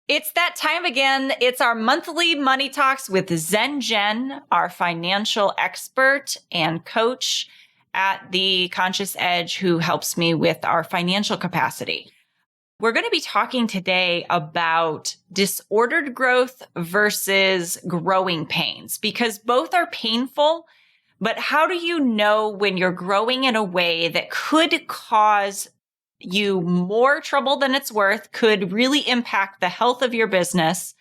It's that time again. It's our monthly money talks with Zen Jenn, our financial expert and coach at the Conscious Edge, who helps me with our financial capacity. We're going to be talking today about disordered growth versus growing pains, because both are painful. But how do you know when you're growing in a way that could cause you more trouble than it's worth, could really impact the health of your business,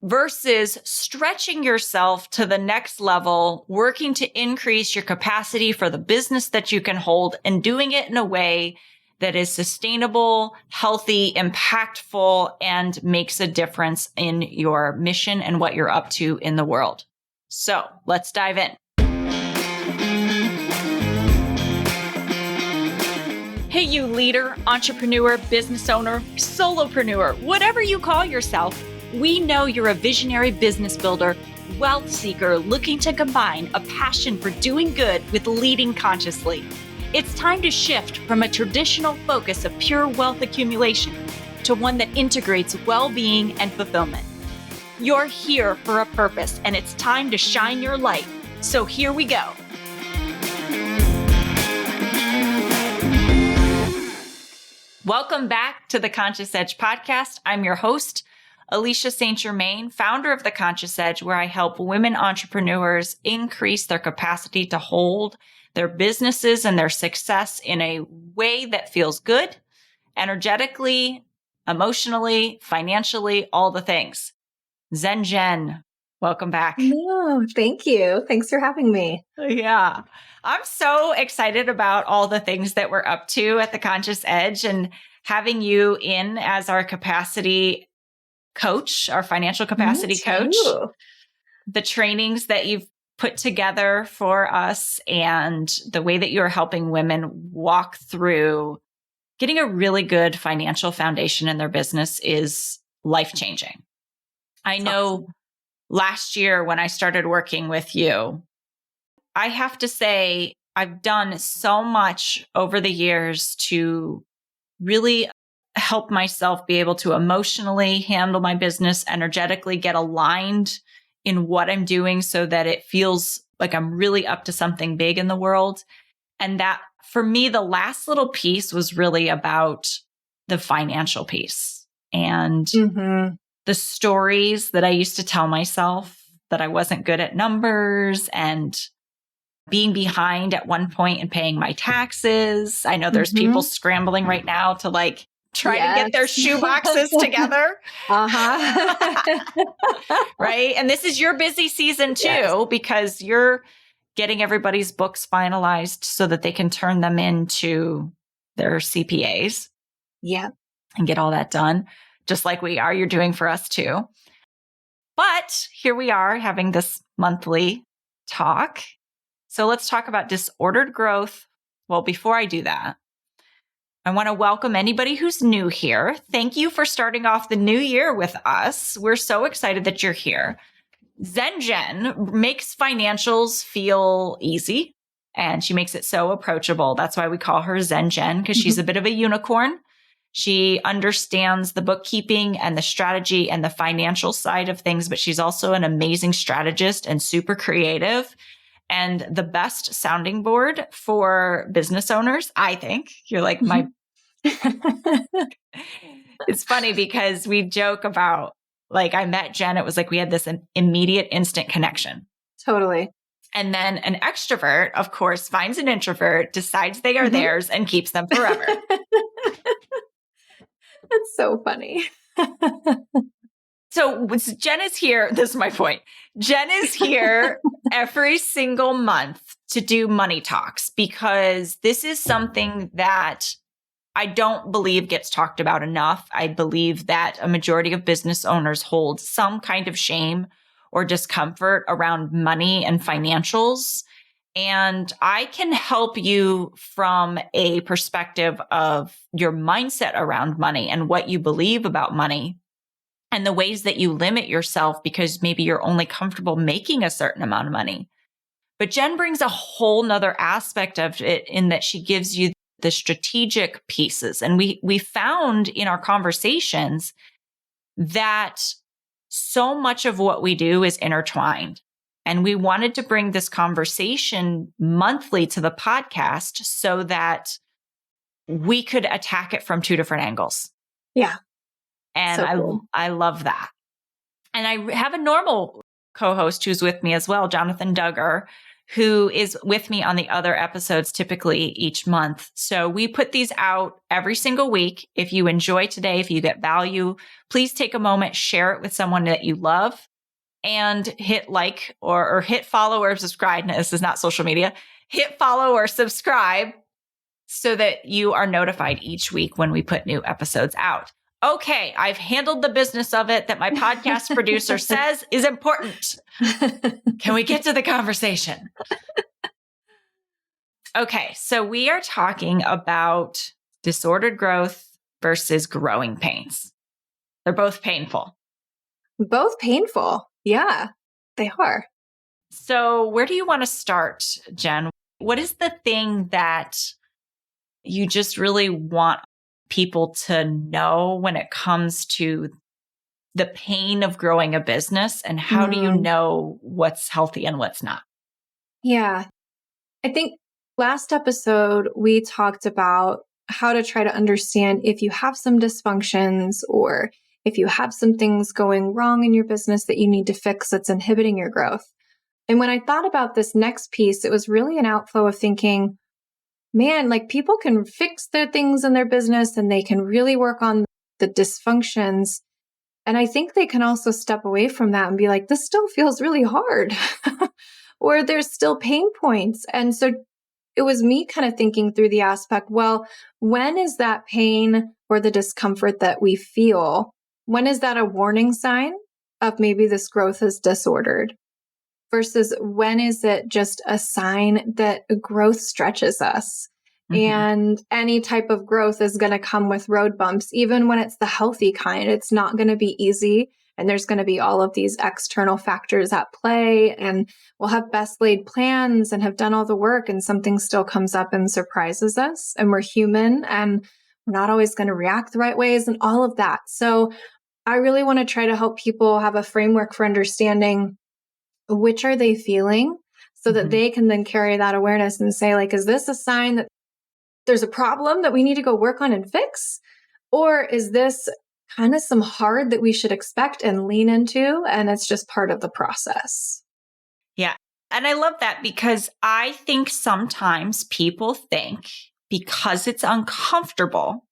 versus stretching yourself to the next level, working to increase your capacity for the business that you can hold and doing it in a way that is sustainable, healthy, impactful, and makes a difference in your mission and what you're up to in the world. So let's dive in. Hey, you leader, entrepreneur, business owner, solopreneur, whatever you call yourself, we know you're a visionary business builder, wealth seeker looking to combine a passion for doing good with leading consciously. It's time to shift from a traditional focus of pure wealth accumulation to one that integrates well-being and fulfillment. You're here for a purpose, and it's time to shine your light. So here we go. Welcome back to the Conscious Edge podcast. I'm your host, Alicia St. Germain, founder of the Conscious Edge, where I help women entrepreneurs increase their capacity to hold their businesses and their success in a way that feels good, energetically, emotionally, financially, all the things. Zen Jenn, welcome back. No, thank you. Thanks for having me. Yeah. I'm so excited about all the things that we're up to at the Conscious Edge, and having you in as our capacity coach, our financial capacity coach, the trainings that you've put together for us, and the way that you're helping women walk through getting a really good financial foundation in their business is life-changing. I know last year when I started working with you, I have to say I've done so much over the years to really help myself be able to emotionally handle my business, energetically get aligned in what I'm doing so that it feels like I'm really up to something big in the world. And that for me, the last little piece was really about the financial piece and the stories that I used to tell myself that I wasn't good at numbers and being behind at one point in paying my taxes. I know there's people scrambling right now to try to get their shoe boxes together. Right? And this is your busy season too, because you're getting everybody's books finalized so that they can turn them into their CPAs. Yeah. And get all that done, just like you're doing for us too. But here we are having this monthly talk. So let's talk about disordered growth. Well, before I do that, I want to welcome anybody who's new here. Thank you for starting off the new year with us. We're so excited that you're here. Zen Jenn makes financials feel easy, and she makes it so approachable. That's why we call her Zen Jenn, because she's a bit of a unicorn. She understands the bookkeeping and the strategy and the financial side of things, but she's also an amazing strategist and super creative and the best sounding board for business owners, I think. You're like my... It's funny because we joke about, I met Jen, it was like we had this immediate instant connection. Totally. And then an extrovert, of course, finds an introvert, decides they are theirs, and keeps them forever. That's so funny. So Jen is here. This is my point. Jen is here every single month to do money talks, because this is something that I don't believe gets talked about enough. I believe that a majority of business owners hold some kind of shame or discomfort around money and financials. And I can help you from a perspective of your mindset around money and what you believe about money and the ways that you limit yourself because maybe you're only comfortable making a certain amount of money. But Jen brings a whole nother aspect of it in that she gives you the strategic pieces. And we found in our conversations that so much of what we do is intertwined. And we wanted to bring this conversation monthly to the podcast so that we could attack it from two different angles. Yeah. And So cool. I love that. And I have a normal co-host who's with me as well, Jonathan Duggar, who is with me on the other episodes typically each month. So we put these out every single week. If you enjoy today, if you get value, please take a moment, share it with someone that you love, and hit like or hit follow or subscribe. No, this is not social media. Hit follow or subscribe so that you are notified each week when we put new episodes out. Okay, I've handled the business of it that my podcast producer says is important. Can we get to the conversation? Okay, so we are talking about disordered growth versus growing pains. They're both painful. Both painful. Yeah, they are. So where do you want to start, Jen? What is the thing that you just really want people to know when it comes to the pain of growing a business, and how do you know what's healthy and what's not? Yeah. I think last episode, we talked about how to try to understand if you have some dysfunctions or if you have some things going wrong in your business that you need to fix that's inhibiting your growth. And when I thought about this next piece, it was really an outflow of thinking, man, like people can fix their things in their business and they can really work on the dysfunctions. And I think they can also step away from that and be like, this still feels really hard, or there's still pain points. And so it was me kind of thinking through the aspect, well, when is that pain or the discomfort that we feel? When is that a warning sign of maybe this growth is disordered? Versus when is it just a sign that growth stretches us? And any type of growth is going to come with road bumps, even when it's the healthy kind. It's not going to be easy. And there's going to be all of these external factors at play. And we'll have best laid plans and have done all the work, and something still comes up and surprises us. And we're human and we're not always going to react the right ways and all of that. So I really want to try to help people have a framework for understanding which are they feeling so that they can then carry that awareness and say, like, is this a sign that there's a problem that we need to go work on and fix? Or is this kind of some hard that we should expect and lean into, and it's just part of the process? Yeah. And I love that, because I think sometimes people think because it's uncomfortable,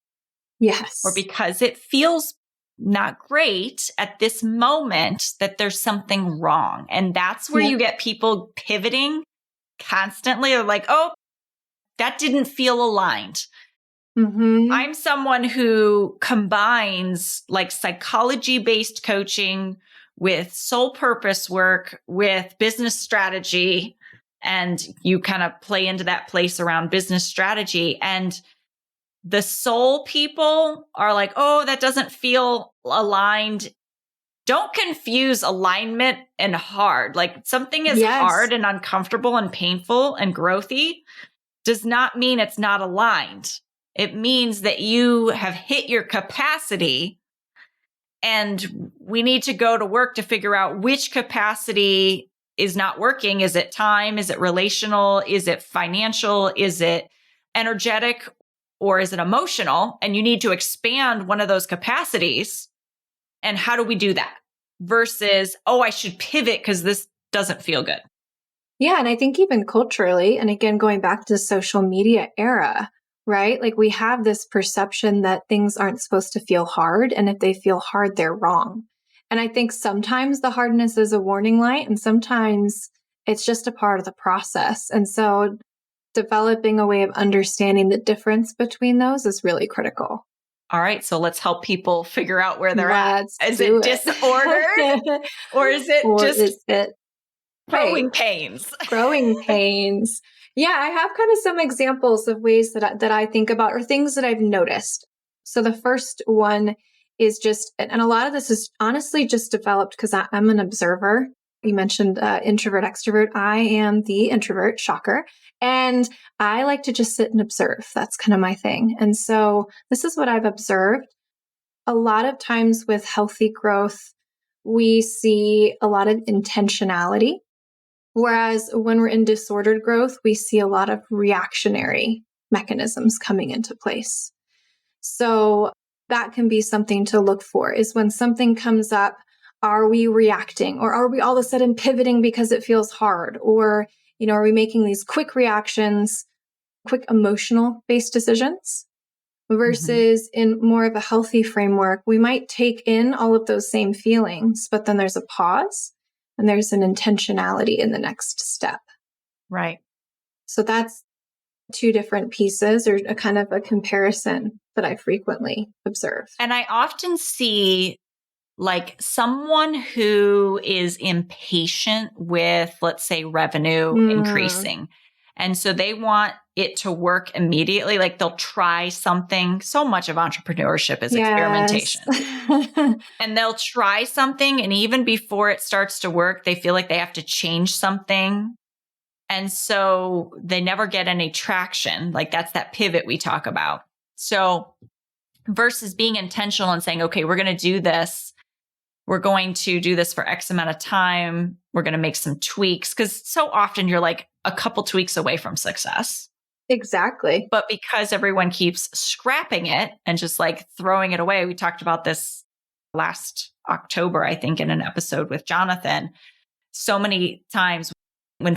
Yes, or because it feels not great at this moment, that there's something wrong. And that's where you get people pivoting constantly. They're like, oh, that didn't feel aligned. I'm someone who combines like psychology-based coaching with soul purpose work, with business strategy, and you kind of play into that place around business strategy. And the soul people are like, oh, that doesn't feel aligned. Don't confuse alignment and hard. Like something is hard and uncomfortable and painful and growthy does not mean it's not aligned. It means that you have hit your capacity, and we need to go to work to figure out which capacity is not working. Is it time? Is it relational? Is it financial? Is it energetic? Or is it emotional? And you need to expand one of those capacities. And how do we do that? Versus, oh, I should pivot because this doesn't feel good. Yeah. And I think even culturally, and again, going back to the social media era, right? Like we have this perception that things aren't supposed to feel hard. And if they feel hard, they're wrong. And I think sometimes the hardness is a warning light, and sometimes it's just a part of the process. And so developing a way of understanding the difference between those is really critical. All right. So let's help people figure out where they're at. Is it disordered or is it growing pains? Growing pains. Yeah, I have kind of some examples of ways that I think about, or things that I've noticed. So the first one is just, and a lot of this is honestly just developed because I'm an observer. You mentioned introvert, extrovert. I am the introvert, shocker. And I like to just sit and observe. That's kind of my thing. And so this is what I've observed. a lot of times with healthy growth, we see a lot of intentionality. Whereas when we're in disordered growth, we see a lot of reactionary mechanisms coming into place. So that can be something to look for, is when something comes up, are we reacting, or are we all of a sudden pivoting because it feels hard? Or, are we making these quick reactions, quick emotional based decisions? Versus in more of a healthy framework, we might take in all of those same feelings, but then there's a pause and there's an intentionality in the next step. Right. So that's two different pieces, or a kind of a comparison that I frequently observe. And I often see like someone who is impatient with, let's say, revenue increasing. And so they want it to work immediately. Like they'll try something. So much of entrepreneurship is experimentation. And they'll try something. And even before it starts to work, they feel like they have to change something. And so they never get any traction. Like that's that pivot we talk about. So versus being intentional and saying, okay, we're going to do this. We're going to do this for X amount of time. We're going to make some tweaks. Because so often you're like a couple tweaks away from success. Exactly. But because everyone keeps scrapping it and just like throwing it away, we talked about this last October, I think, in an episode with Jonathan. So many times when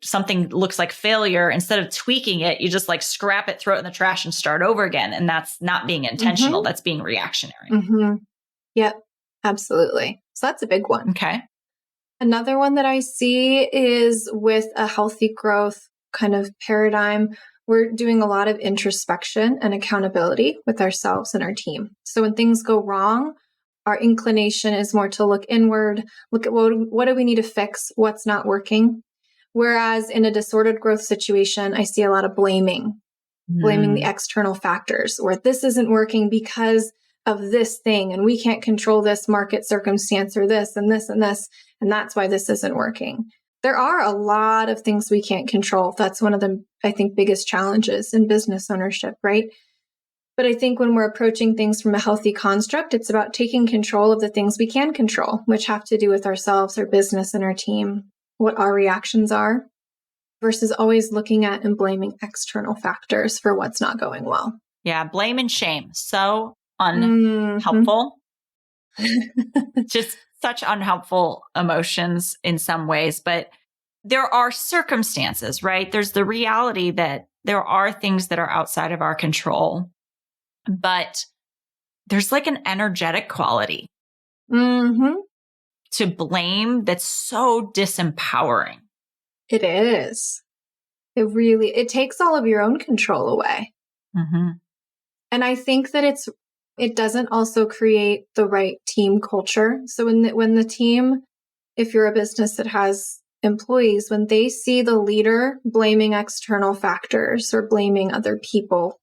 something looks like failure, instead of tweaking it, you just like scrap it, throw it in the trash and start over again. And that's not being intentional. That's being reactionary. Yep. Absolutely. So that's a big one. Okay. Another one that I see is with a healthy growth kind of paradigm. We're doing a lot of introspection and accountability with ourselves and our team. So when things go wrong, our inclination is more to look inward, look at what do we need to fix, what's not working. Whereas in a disordered growth situation, I see a lot of blaming the external factors, or this isn't working because of this thing, and we can't control this market circumstance or this and this and this, and that's why this isn't working. There are a lot of things we can't control. That's one of the, I think, biggest challenges in business ownership, right? But I think when we're approaching things from a healthy construct, it's about taking control of the things we can control, which have to do with ourselves, our business, and our team, what our reactions are, versus always looking at and blaming external factors for what's not going well. Yeah, blame and shame. So unhelpful. Just such unhelpful emotions in some ways. But there are circumstances, right? There's the reality that there are things that are outside of our control, but there's like an energetic quality to blame that's so disempowering. It is. It takes all of your own control away. And I think that it doesn't also create the right team culture. So when the team, if you're a business that has employees, when they see the leader blaming external factors or blaming other people,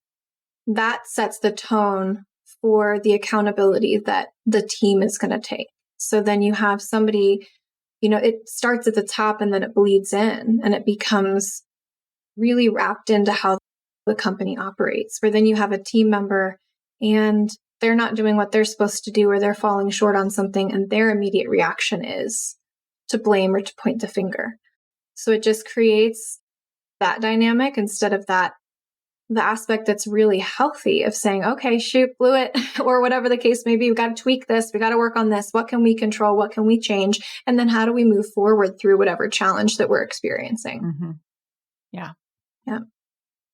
that sets the tone for the accountability that the team is going to take. So then you have somebody, it starts at the top and then it bleeds in and it becomes really wrapped into how the company operates, where then you have a team member and they're not doing what they're supposed to do, or they're falling short on something, and their immediate reaction is to blame or to point the finger. So it just creates that dynamic instead of the aspect that's really healthy of saying, okay, shoot, blew it, or whatever the case may be. We got to tweak this. We got to work on this. What can we control? What can we change? And then how do we move forward through whatever challenge that we're experiencing? Yeah.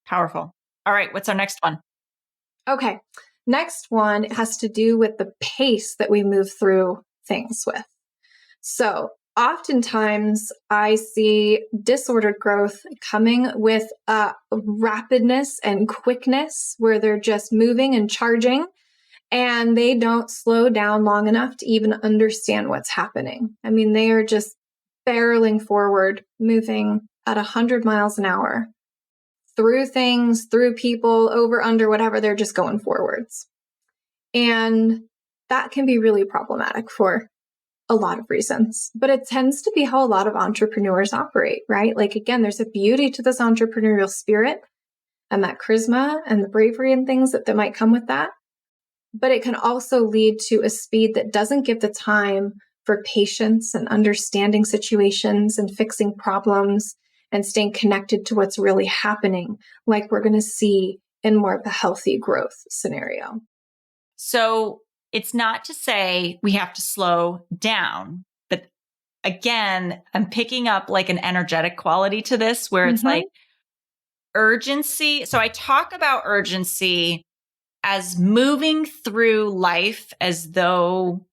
Powerful. All right. What's our next one? Okay. Next one has to do with the pace that we move through things with. So oftentimes I see disordered growth coming with a rapidness and quickness where they're just moving and charging, and they don't slow down long enough to even understand what's happening. I mean, they are just barreling forward, moving at 100 miles an hour. Through things, through people, over, under, whatever, they're just going forwards. And that can be really problematic for a lot of reasons. But it tends to be how a lot of entrepreneurs operate, right? Like, again, there's a beauty to this entrepreneurial spirit and that charisma and the bravery and things that might come with that. but it can also lead to a speed that doesn't give the time for patience and understanding situations and fixing problems and staying connected to what's really happening, like we're going to see in more of a healthy growth scenario. So it's not to say we have to slow down, but again, I'm picking up like an energetic quality to this where it's like urgency. So I talk about urgency as moving through life as though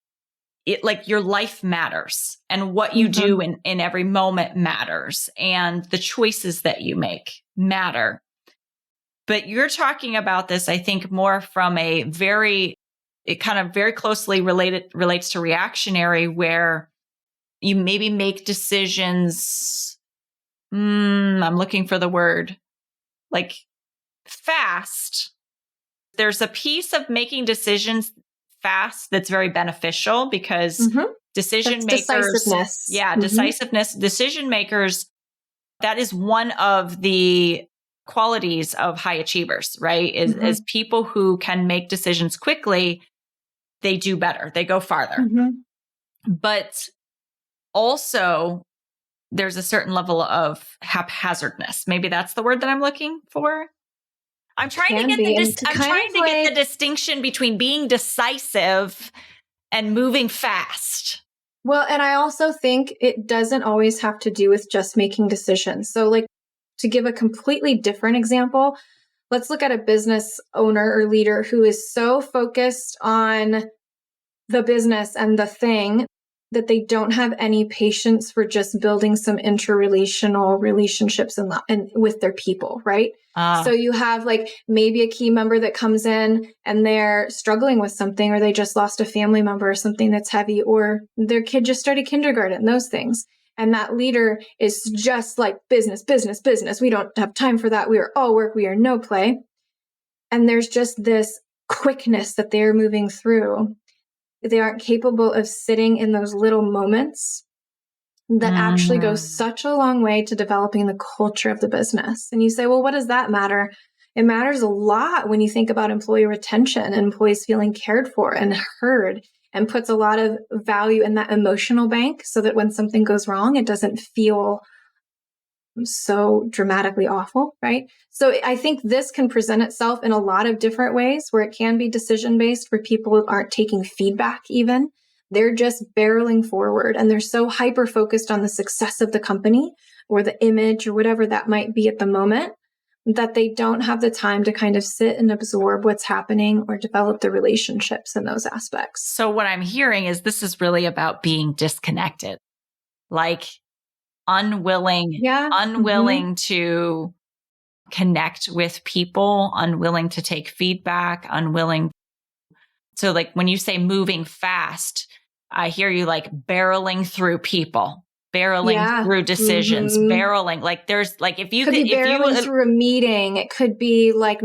it like your life matters and what you do in every moment matters and the choices that you make matter. But you're talking about this, I think, more from it kind of very closely relates to reactionary, where you maybe make decisions. I'm looking for the word, like fast. There's a piece of making decisions fast that's very beneficial because decision makers, decisiveness. Decisiveness, decision makers, that is one of the qualities of high achievers, right? Is people who can make decisions quickly, they do better, they go farther. But also there's a certain level of haphazardness. Maybe that's the word that I'm looking for. I'm trying to get the distinction between being decisive and moving fast. Well, and I also think it doesn't always have to do with just making decisions. So like, to give a completely different example, let's look at a business owner or leader who is so focused on the business and the thing that they don't have any patience for just building some interrelational relationships and with their people, right? So you have like maybe a key member that comes in and they're struggling with something, or they just lost a family member or something that's heavy, or their kid just started kindergarten, those things. And that leader is just like business, business, business. We don't have time for that. We are all work. We are no play. And there's just this quickness that they're moving through. They aren't capable of sitting in those little moments that actually goes such a long way to developing the culture of the business. And you say, well, what does that matter? It matters a lot when you think about employee retention and employees feeling cared for and heard, and puts a lot of value in that emotional bank so that when something goes wrong, it doesn't feel so dramatically awful, right? So I think this can present itself in a lot of different ways where it can be decision-based, where people aren't taking feedback even. They're just barreling forward and they're so hyper-focused on the success of the company or the image or whatever that might be at the moment that they don't have the time to kind of sit and absorb what's happening or develop the relationships in those aspects. So what I'm hearing is this is really about being disconnected, like unwilling to connect with people, unwilling to take feedback, unwilling. So like when you say moving fast, I hear you like barreling through people, barreling through decisions, barreling. Like there's like, if you could be barreling through a meeting, it could be like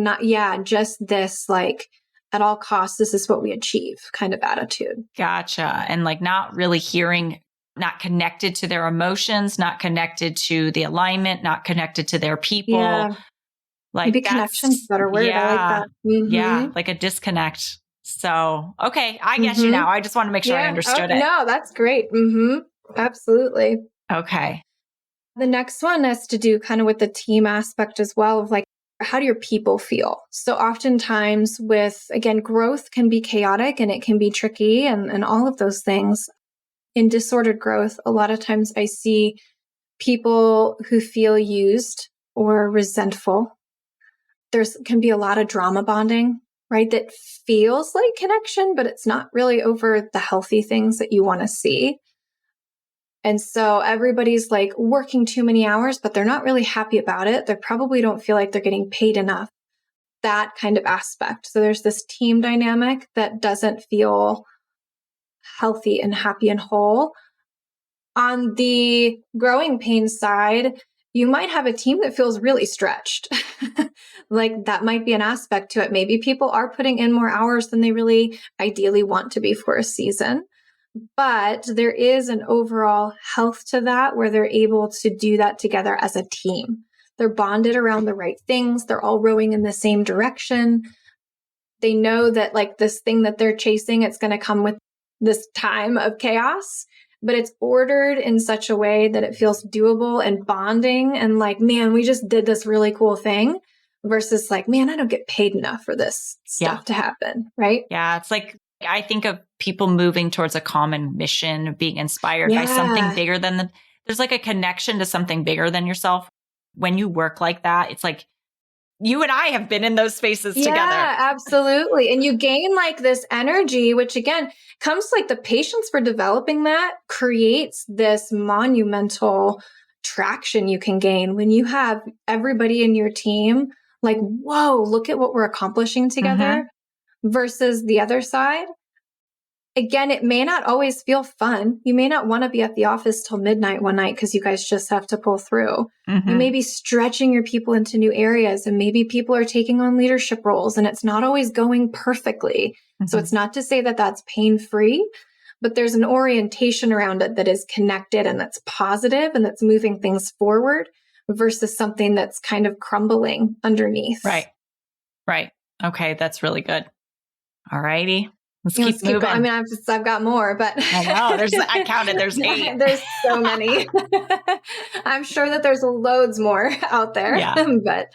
just this, like at all costs, this is what we achieve kind of attitude. Gotcha. And like not really hearing, not connected to their emotions, not connected to the alignment, not connected to their people. Yeah. Like maybe connection's a better word. Yeah, I like that. Yeah, like a disconnect. So, okay, I get you now. I just want to make sure I understood it. No, that's great. Absolutely. Okay. The next one has to do kind of with the team aspect as well, of like, how do your people feel? So oftentimes with, again, growth can be chaotic and it can be tricky and all of those things. In disordered growth, a lot of times I see people who feel used or resentful. There's can be a lot of drama bonding, right? That feels like connection, but it's not really over the healthy things that you want to see. And so everybody's like working too many hours, but they're not really happy about it. They probably don't feel like they're getting paid enough. That kind of aspect. So there's this team dynamic that doesn't feel healthy and happy and whole. On the growing pains side, you might have a team that feels really stretched. Like that might be an aspect to it. Maybe people are putting in more hours than they really ideally want to be for a season. But there is an overall health to that where they're able to do that together as a team. They're bonded around the right things. They're all rowing in the same direction. They know that like this thing that they're chasing, it's going to come with this time of chaos, but it's ordered in such a way that it feels doable and bonding and like, man, we just did this really cool thing versus like, man, I don't get paid enough for this stuff to happen. Right. Yeah. It's like, I think of people moving towards a common mission, being inspired by something bigger than them. There's like a connection to something bigger than yourself. When you work like that, it's like you and I have been in those spaces together. Yeah, absolutely. And you gain like this energy, which again comes like the patience for developing that creates this monumental traction you can gain when you have everybody in your team like, whoa, look at what we're accomplishing together versus the other side. Again, it may not always feel fun. You may not want to be at the office till midnight one night because you guys just have to pull through. You may be stretching your people into new areas and maybe people are taking on leadership roles and it's not always going perfectly. So it's not to say that that's pain-free, but there's an orientation around it that is connected and that's positive and that's moving things forward versus something that's kind of crumbling underneath. Right. Okay. That's really good. All righty. Let's keep moving. going. I mean, I've got more, but I know I counted. There's 8. There's so many. I'm sure that there's loads more out there. Yeah. But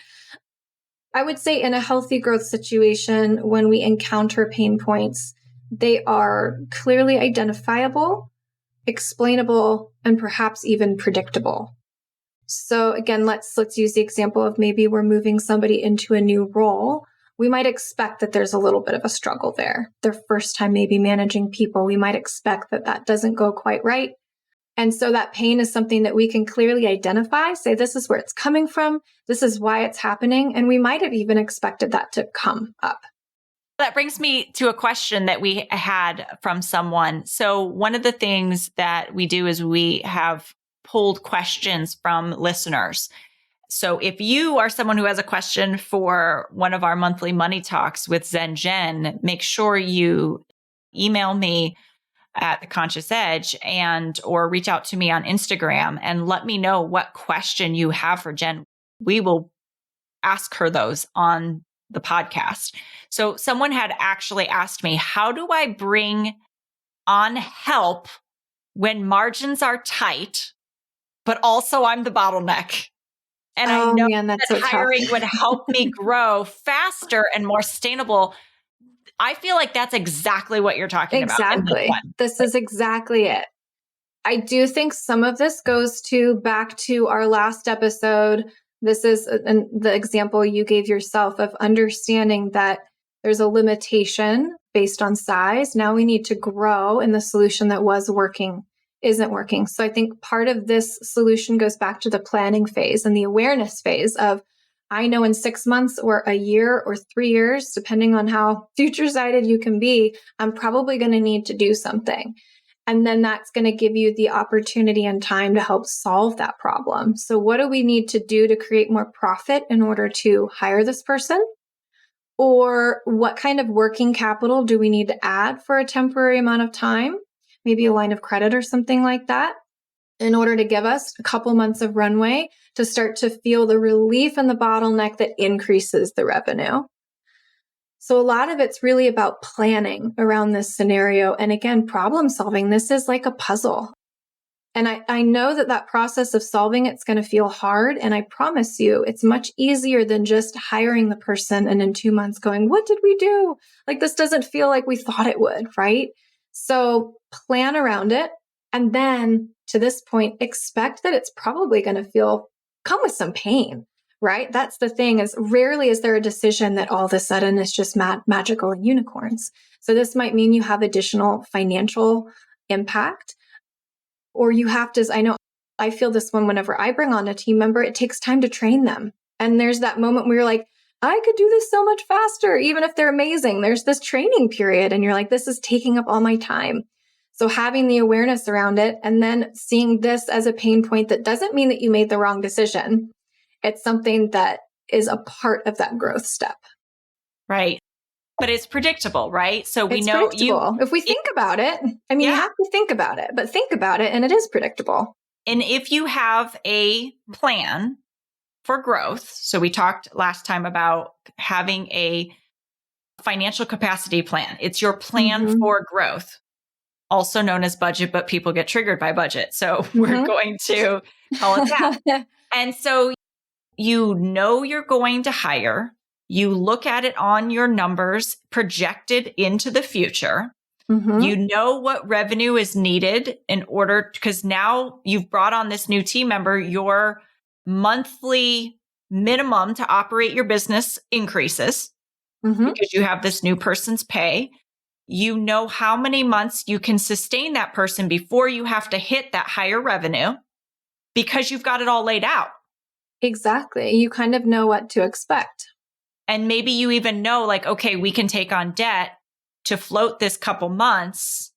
I would say in a healthy growth situation, when we encounter pain points, they are clearly identifiable, explainable, and perhaps even predictable. So again, let's use the example of maybe we're moving somebody into a new role. We might expect that there's a little bit of a struggle there. Their first time maybe managing people, we might expect that that doesn't go quite right. And so that pain is something that we can clearly identify, say, this is where it's coming from. This is why it's happening. And we might have even expected that to come up. That brings me to a question that we had from someone. So one of the things that we do is we have pulled questions from listeners. So if you are someone who has a question for one of our monthly money talks with Zen Jenn, make sure you email me at The Conscious Edge or reach out to me on Instagram and let me know what question you have for Jen. We will ask her those on the podcast. So someone had actually asked me, how do I bring on help when margins are tight, but also I'm the bottleneck? And I know that so hiring would help me grow faster and more sustainable. I feel like that's exactly what you're talking about. Exactly. This is exactly it. I do think some of this goes back to our last episode. This is the example you gave yourself of understanding that there's a limitation based on size. Now we need to grow in the solution that was working isn't working. So I think part of this solution goes back to the planning phase and the awareness phase of, I know in 6 months or a year or 3 years, depending on how future sighted you can be, I'm probably going to need to do something. And then that's going to give you the opportunity and time to help solve that problem. So what do we need to do to create more profit in order to hire this person? Or what kind of working capital do we need to add for a temporary amount of time? Maybe a line of credit or something like that, in order to give us a couple months of runway to start to feel the relief and the bottleneck that increases the revenue. So a lot of it's really about planning around this scenario. And again, problem solving. This is like a puzzle. And I know that process of solving it's going to feel hard. And I promise you, it's much easier than just hiring the person and in 2 months going, what did we do? Like, this doesn't feel like we thought it would, right? So plan around it. And then to this point, expect that it's probably going to come with some pain, right? That's the thing, is rarely is there a decision that all of a sudden is just magical and unicorns. So this might mean you have additional financial impact, or you have to, I feel this one whenever I bring on a team member, it takes time to train them. And there's that moment where you're like, I could do this so much faster, even if they're amazing. There's this training period and you're like, this is taking up all my time. So having the awareness around it and then seeing this as a pain point, that doesn't mean that you made the wrong decision. It's something that is a part of that growth step. Right. But it's predictable, right? So we know if we think about it, you have to think about it, but think about it and it is predictable. And if you have a plan for growth, so we talked last time about having a financial capacity plan. It's your plan Mm-hmm. for growth, also known as budget, but people get triggered by budget. So we're going to call it that. And so you know you're going to hire. You look at it on your numbers projected into the future. Mm-hmm. You know what revenue is needed in order, because now you've brought on this new team member, your monthly minimum to operate your business increases because you have this new person's pay. You know how many months you can sustain that person before you have to hit that higher revenue because you've got it all laid out. Exactly. You kind of know what to expect. And maybe you even know, like, okay, we can take on debt to float this couple months.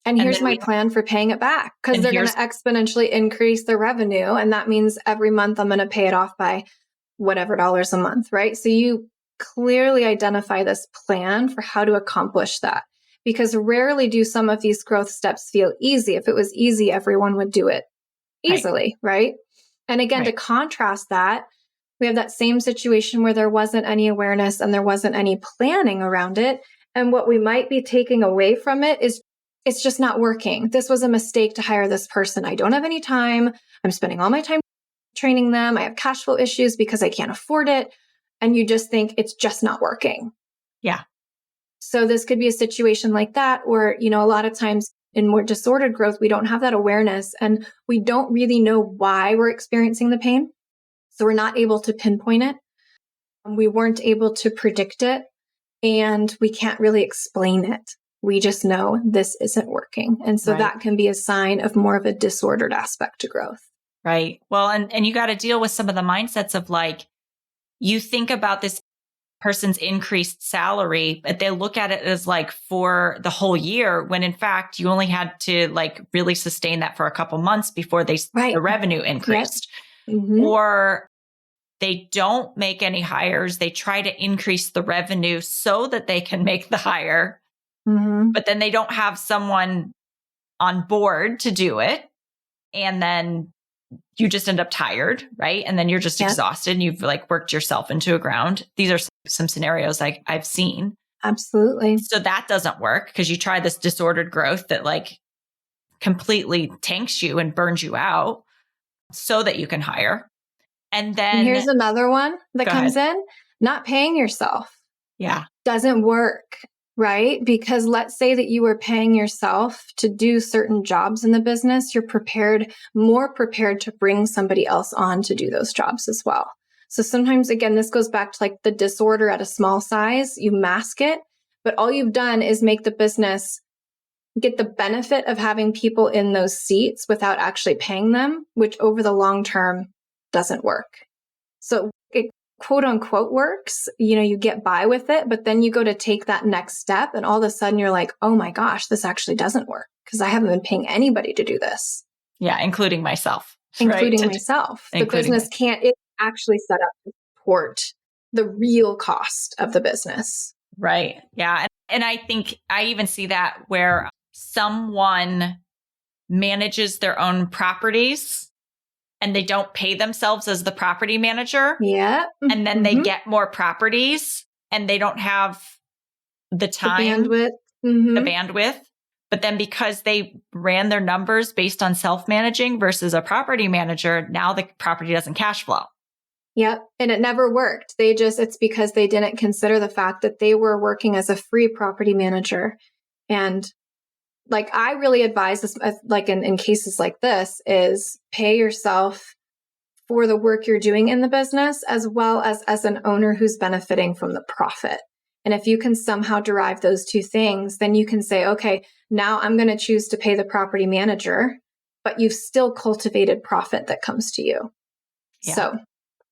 And here's my plan for paying it back, because they're going to exponentially increase the revenue. And that means every month I'm going to pay it off by whatever dollars a month, right? So you clearly identify this plan for how to accomplish that, because rarely do some of these growth steps feel easy. If it was easy, everyone would do it easily, right? And again, to contrast that, we have that same situation where there wasn't any awareness and there wasn't any planning around it. And what we might be taking away from it is it's just not working. This was a mistake to hire this person. I don't have any time. I'm spending all my time training them. I have cash flow issues because I can't afford it. And you just think it's just not working. Yeah. So this could be a situation like that where, a lot of times in more disordered growth, we don't have that awareness and we don't really know why we're experiencing the pain. So we're not able to pinpoint it. We weren't able to predict it, and we can't really explain it. We just know this isn't working. And so that can be a sign of more of a disordered aspect to growth. Right. Well, and you got to deal with some of the mindsets of, like, you think about this person's increased salary, but they look at it as like for the whole year, when in fact you only had to like really sustain that for a couple months before the revenue increased. Yep. Mm-hmm. Or they don't make any hires. They try to increase the revenue so that they can make the hire, but then they don't have someone on board to do it. And then you just end up tired, right? And then you're just exhausted and you've like worked yourself into a ground. These are some scenarios I've seen. Absolutely. So that doesn't work because you try this disordered growth that like completely tanks you and burns you out so that you can hire. And here's another one that comes in, not paying yourself. Yeah. Doesn't work, right? Because let's say that you were paying yourself to do certain jobs in the business, you're more prepared to bring somebody else on to do those jobs as well. So sometimes, again, this goes back to like the disorder at a small size. You mask it, but all you've done is make the business get the benefit of having people in those seats without actually paying them, which over the long term doesn't work. So it quote unquote works, you get by with it, but then you go to take that next step and all of a sudden you're like, oh my gosh, this actually doesn't work because I haven't been paying anybody to do this. Yeah. Including myself. Including myself. The business it's actually set up to support the real cost of the business. Right. Yeah. And I think I even see that where someone manages their own properties and they don't pay themselves as the property manager. Yeah. And then they get more properties and they don't have the time, the bandwidth. But then because they ran their numbers based on self-managing versus a property manager, now the property doesn't cash flow. Yep. And it never worked. It's because they didn't consider the fact that they were working as a free property manager. And like, I really advise this, like in cases like this, is pay yourself for the work you're doing in the business, as well as an owner who's benefiting from the profit. And if you can somehow derive those two things, then you can say, okay, now I'm going to choose to pay the property manager, but you've still cultivated profit that comes to you. Yeah. So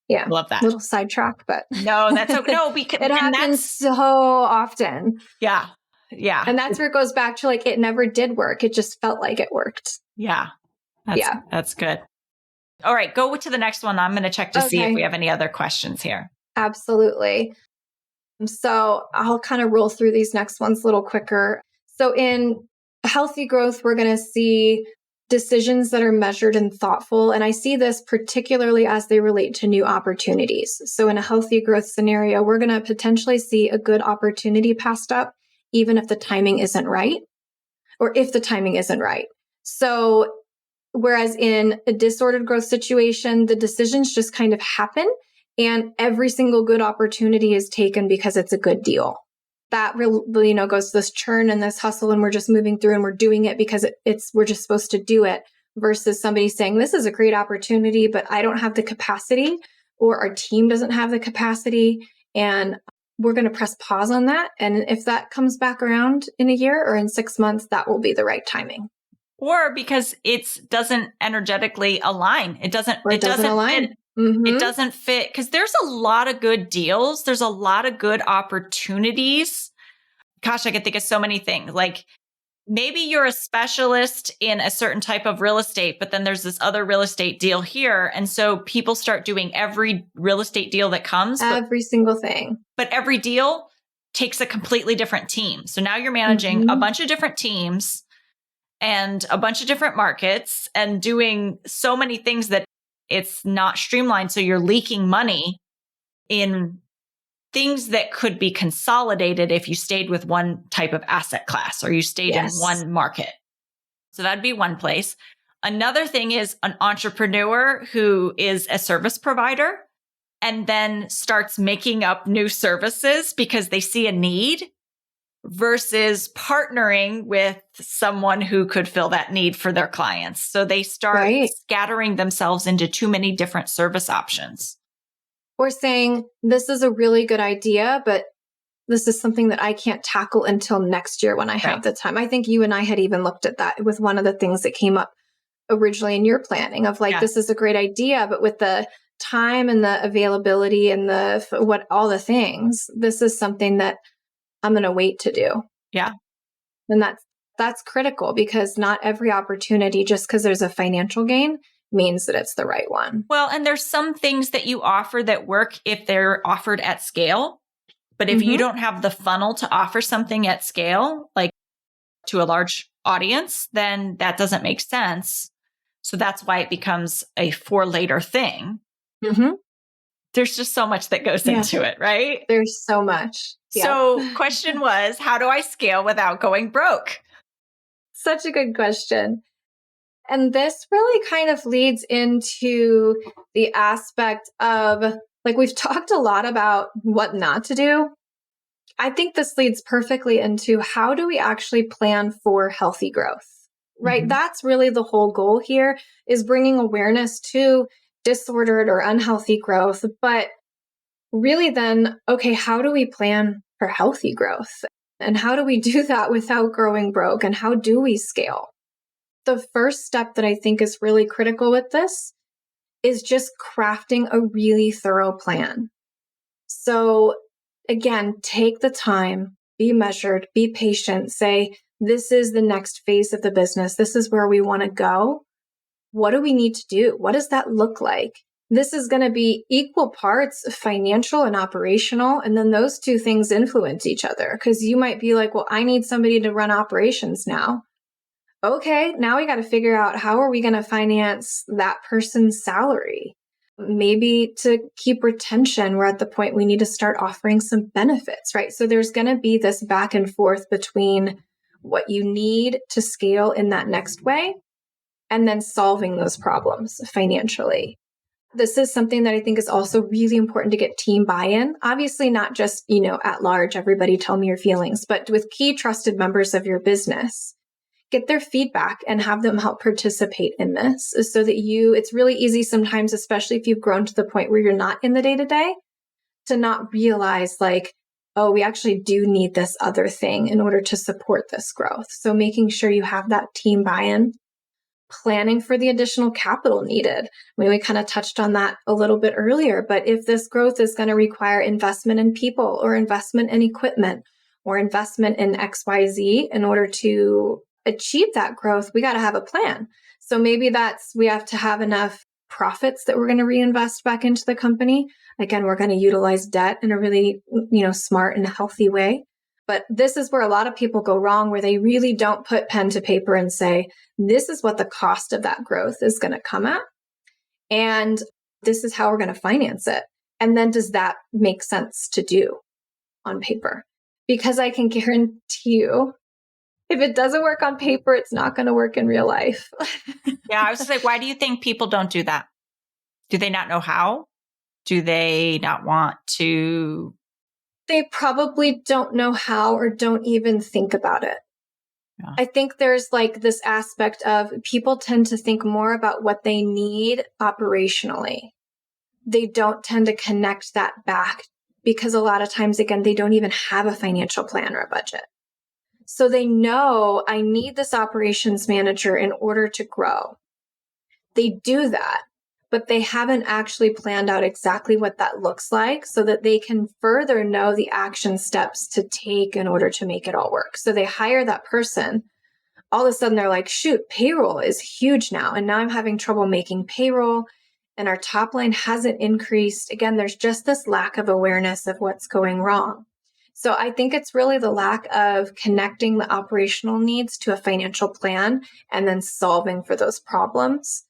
yeah. Love that. Little sidetrack, but no, that's okay. No, because it happens so often. Yeah. Yeah. And that's where it goes back to like, it never did work. It just felt like it worked. Yeah. That's good. All right. Go to the next one. I'm going to check to see if we have any other questions here. Absolutely. So I'll kind of roll through these next ones a little quicker. So in healthy growth, we're going to see decisions that are measured and thoughtful. And I see this particularly as they relate to new opportunities. So in a healthy growth scenario, we're going to potentially see a good opportunity passed up, even if the timing isn't right, or if the timing isn't right. So whereas in a disordered growth situation, the decisions just kind of happen and every single good opportunity is taken because it's a good deal. That really, goes to this churn and this hustle, and we're just moving through and we're doing it because we're just supposed to do it, versus somebody saying, this is a great opportunity, but I don't have the capacity, or our team doesn't have the capacity, and we're going to press pause on that. And if that comes back around in a year or in 6 months, that will be the right timing. Or because it doesn't energetically align. It doesn't align. Fit. It doesn't fit, because there's a lot of good deals. There's a lot of good opportunities. Gosh, I can think of so many things. Like maybe you're a specialist in a certain type of real estate, but then there's this other real estate deal here. And so people start doing every real estate deal that comes. Every single thing. But every deal takes a completely different team. So now you're managing a bunch of different teams and a bunch of different markets and doing so many things that it's not streamlined. So you're leaking money in things that could be consolidated if you stayed with one type of asset class or you stayed in one market. So that'd be one place. Another thing is an entrepreneur who is a service provider and then starts making up new services because they see a need, versus partnering with someone who could fill that need for their clients. So they start scattering themselves into too many different service options. Or saying, this is a really good idea, but this is something that I can't tackle until next year when I have the time. I think you and I had even looked at that with one of the things that came up originally in your planning of like, this is a great idea, but with the time and the availability and all the things, this is something that I'm going to wait to do. Yeah. And that's critical, because not every opportunity, just because there's a financial gain, means that it's the right one. Well, and there's some things that you offer that work if they're offered at scale. But if you don't have the funnel to offer something at scale, like to a large audience, then that doesn't make sense. So that's why it becomes a for later thing. There's just so much that goes into it, right? There's so much. Yeah. So question was, how do I scale without going broke? Such a good question. And this really kind of leads into the aspect of, like, we've talked a lot about what not to do. I think this leads perfectly into how do we actually plan for healthy growth, right? That's really the whole goal here, is bringing awareness to disordered or unhealthy growth. But really then, okay, how do we plan for healthy growth? And how do we do that without growing broke? And how do we scale? The first step that I think is really critical with this is just crafting a really thorough plan. So again, take the time, be measured, be patient, say, this is the next phase of the business. This is where we want to go. What do we need to do? What does that look like? This is going to be equal parts financial and operational. And then those two things influence each other, because you might be like, well, I need somebody to run operations now. Okay, now we got to figure out, how are we going to finance that person's salary? Maybe to keep retention, we're at the point we need to start offering some benefits, right? So there's going to be this back and forth between what you need to scale in that next way and then solving those problems financially. This is something that I think is also really important to get team buy-in. Obviously, not just, at large, everybody tell me your feelings, but with key trusted members of your business. Get their feedback and have them help participate in this, so that it's really easy sometimes, especially if you've grown to the point where you're not in the day-to-day, to not realize like, oh, we actually do need this other thing in order to support this growth. So making sure you have that team buy-in, planning for the additional capital needed. I mean, we kind of touched on that a little bit earlier, but if this growth is going to require investment in people or investment in equipment or investment in XYZ in order to achieve that growth, we got to have a plan. So maybe we have to have enough profits that we're going to reinvest back into the company. Again, we're going to utilize debt in a really, smart and healthy way. But this is where a lot of people go wrong, where they really don't put pen to paper and say, this is what the cost of that growth is going to come at. And this is how we're going to finance it. And then does that make sense to do on paper? Because I can guarantee you, if it doesn't work on paper, it's not going to work in real life. Yeah, I was just like, why do you think people don't do that? Do they not know how? Do they not want to? They probably don't know how or don't even think about it. Yeah. I think there's like this aspect of people tend to think more about what they need operationally. They don't tend to connect that back because a lot of times, again, they don't even have a financial plan or a budget. So they know I need this operations manager in order to grow. They do that, but they haven't actually planned out exactly what that looks like so that they can further know the action steps to take in order to make it all work. So they hire that person. All of a sudden they're like, shoot, payroll is huge now. And now I'm having trouble making payroll and our top line hasn't increased. Again, there's just this lack of awareness of what's going wrong. So I think it's really the lack of connecting the operational needs to a financial plan and then solving for those problems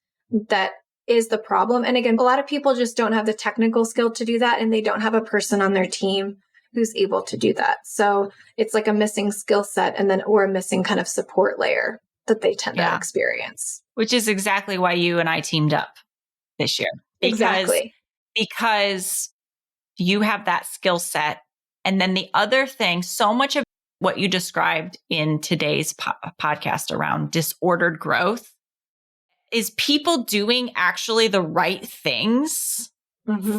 that is the problem. And again, a lot of people just don't have the technical skill to do that, and they don't have a person on their team who's able to do that. So it's like a missing skill set or a missing kind of support layer that they tend to experience. Which is exactly why you and I teamed up this year. Because you have that skill set. And then the other thing, so much of what you described in today's podcast around disordered growth is people doing actually the right things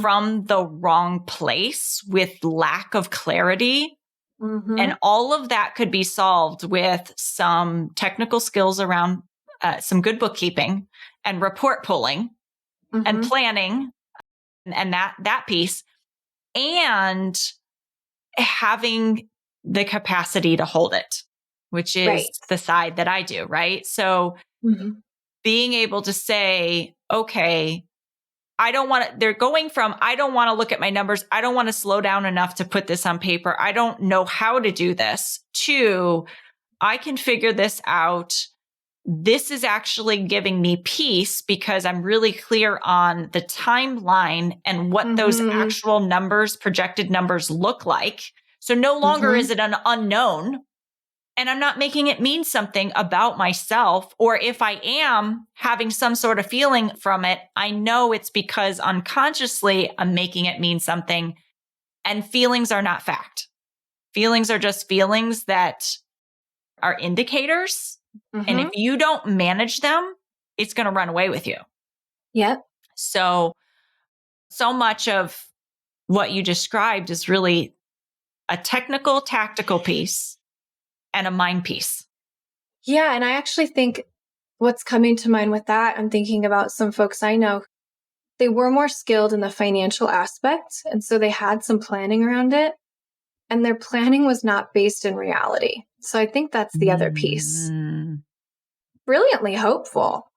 from the wrong place with lack of clarity. And all of that could be solved with some technical skills around some good bookkeeping and report pulling and planning and that piece, and having the capacity to hold it, which is the side that I do, right? So being able to say, okay, they're going from, I don't want to look at my numbers. I don't want to slow down enough to put this on paper. I don't know how to do this, to, I can figure this out. This is actually giving me peace because I'm really clear on the timeline and what those actual numbers, projected numbers look like. So no longer is it an unknown, and I'm not making it mean something about myself. Or if I am having some sort of feeling from it, I know it's because unconsciously I'm making it mean something, and feelings are not fact. Feelings are just feelings that are indicators. And if you don't manage them, it's going to run away with you. Yep. So much of what you described is really a technical, tactical piece and a mind piece. Yeah. And I actually think what's coming to mind with that, I'm thinking about some folks I know. They were more skilled in the financial aspect. And so they had some planning around it. And their planning was not based in reality. So I think that's the other piece. Brilliantly hopeful,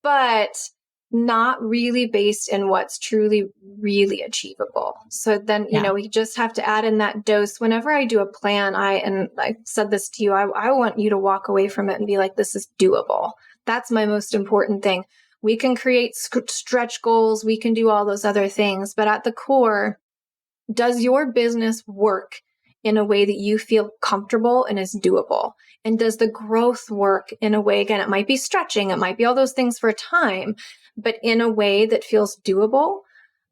but not really based in what's truly, really achievable. So then, you know, we just have to add in that dose. Whenever I do a plan, I said this to you, I want you to walk away from it and be like, this is doable. That's my most important thing. We can create stretch goals. We can do all those other things. But at the core, does your business work in a way that you feel comfortable and is doable? And does the growth work in a way, again, it might be stretching, it might be all those things for a time, but in a way that feels doable?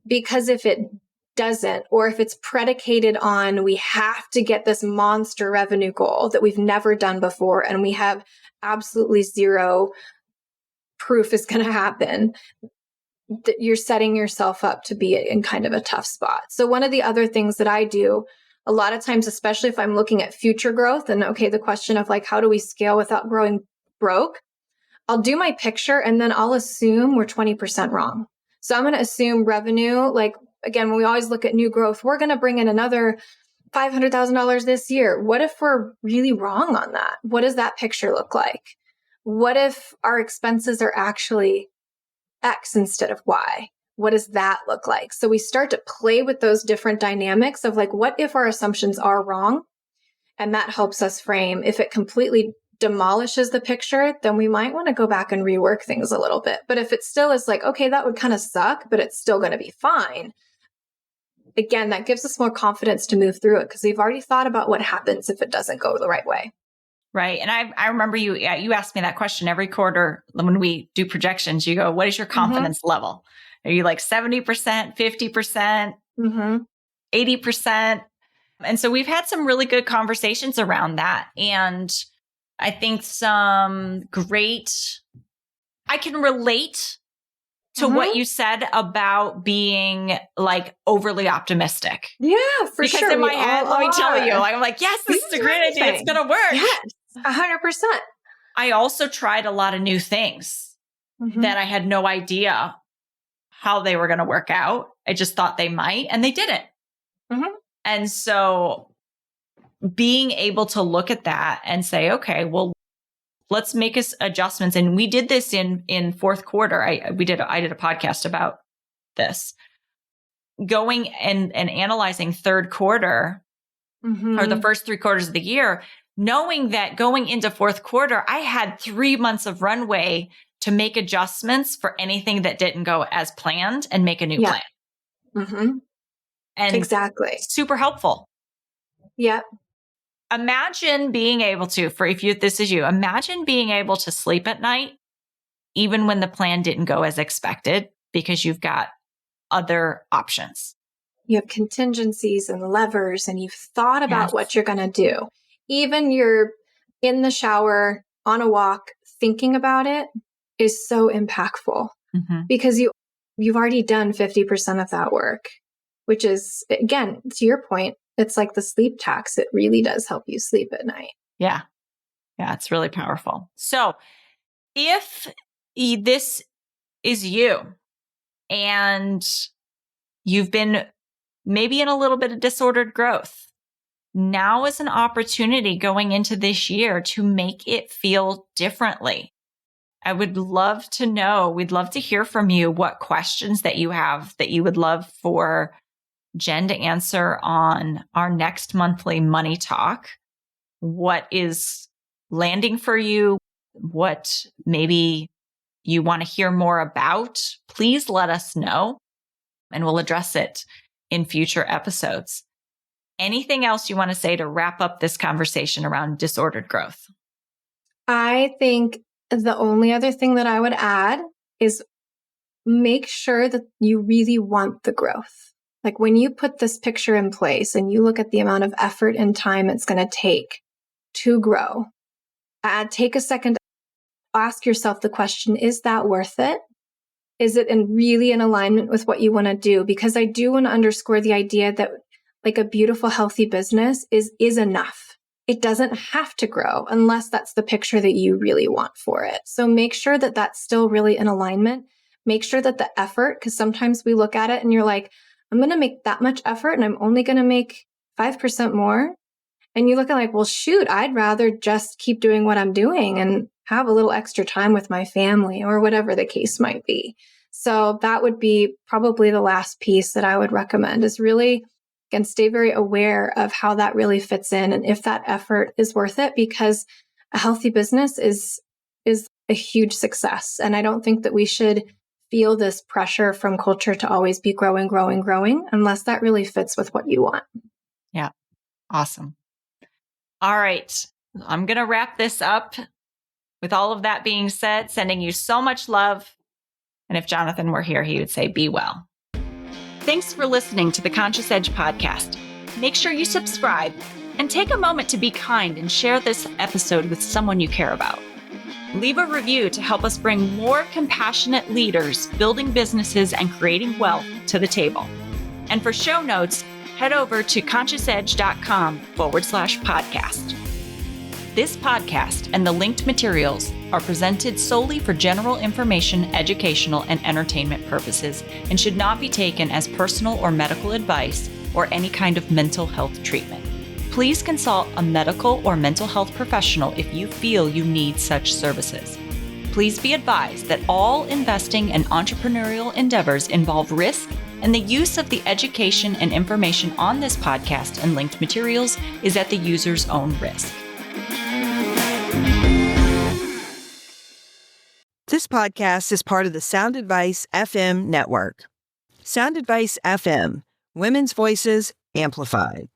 Because if it doesn't, or if it's predicated on, we have to get this monster revenue goal that we've never done before, and we have absolutely zero proof is going to happen, that you're setting yourself up to be in kind of a tough spot. So one of the other things that I do a lot of times, especially if I'm looking at future growth and the question of like, how do we scale without growing broke? I'll do my picture and then I'll assume we're 20% wrong. So I'm going to assume revenue, like again, when we always look at new growth, we're going to bring in another $500,000 this year. What if we're really wrong on that? What does that picture look like? What if our expenses are actually X instead of Y? what does that look like? So we start to play with those different dynamics of like, what if our assumptions are wrong? And that helps us frame. If it completely demolishes the picture, then we might want to go back and rework things a little bit. But if it still is like, okay, that would kind of suck, but it's still going to be fine. Again, that gives us more confidence to move through it because we've already thought about what happens if it doesn't go the right way. Right. And I remember you asked me that question every quarter when we do projections. You go, what is your confidence level? Are you like 70%, 50%, 80%? And so we've had some really good conversations around that. And I think some great, I can relate to what you said about being like overly optimistic. Yeah, for because sure. In my head, let me tell you, I'm like, yes, this is a great idea. It's going to work. Yes, 100%. I also tried a lot of new things that I had no idea how they were going to work out. I just thought they might, and they didn't. And so being able to look at that and say, okay, well, let's make us adjustments. And we did this in fourth quarter. I did a podcast about this, going and analyzing third quarter or the first 3 quarters of the year, knowing that going into fourth quarter, I had 3 months of runway to make adjustments for anything that didn't go as planned and make a new plan. And exactly. Super helpful. Yep. Imagine being able to, this is you, imagine being able to sleep at night, even when the plan didn't go as expected, because you've got other options. You have contingencies and levers, and you've thought about what you're going to do. Even you're in the shower, on a walk, thinking about it is so impactful because you've already done 50% of that work, which is, again, to your point, it's like the sleep tax. It really does help you sleep at night. Yeah. Yeah, it's really powerful. So if this is you and you've been maybe in a little bit of disordered growth, now is an opportunity going into this year to make it feel differently. I would love to know, we'd love to hear from you what questions that you have that you would love for Jen to answer on our next monthly money talk. What is landing for you? What maybe you want to hear more about? Please let us know and we'll address it in future episodes. Anything else you want to say to wrap up this conversation around disordered growth? I think the only other thing that I would add is make sure that you really want the growth. Like when you put this picture in place and you look at the amount of effort and time it's going to take to grow, take a second to ask yourself the question, is that worth it? Is it really in alignment with what you want to do? Because I do want to underscore the idea that like a beautiful, healthy business is enough. It doesn't have to grow unless that's the picture that you really want for it. So make sure that that's still really in alignment. Make sure that the effort, because sometimes we look at it and you're like, I'm going to make that much effort and I'm only going to make 5% more. And you look at like, well, shoot, I'd rather just keep doing what I'm doing and have a little extra time with my family or whatever the case might be. So that would be probably the last piece that I would recommend is really, again, stay very aware of how that really fits in and if that effort is worth it, because a healthy business is a huge success. And I don't think that we should feel this pressure from culture to always be growing unless that really fits with what you want. Yeah. Awesome. All right. I'm going to wrap this up with all of that being said, sending you so much love. And if Jonathan were here, he would say, be well. Thanks for listening to the Conscious Edge podcast. Make sure you subscribe and take a moment to be kind and share this episode with someone you care about. Leave a review to help us bring more compassionate leaders building businesses and creating wealth to the table. And for show notes, head over to consciousedge.com/podcast. This podcast and the linked materials are presented solely for general information, educational, and entertainment purposes and should not be taken as personal or medical advice or any kind of mental health treatment. Please consult a medical or mental health professional if you feel you need such services. Please be advised that all investing and entrepreneurial endeavors involve risk, and the use of the education and information on this podcast and linked materials is at the user's own risk. This podcast is part of the Sound Advice FM network. Sound Advice FM, women's voices amplified.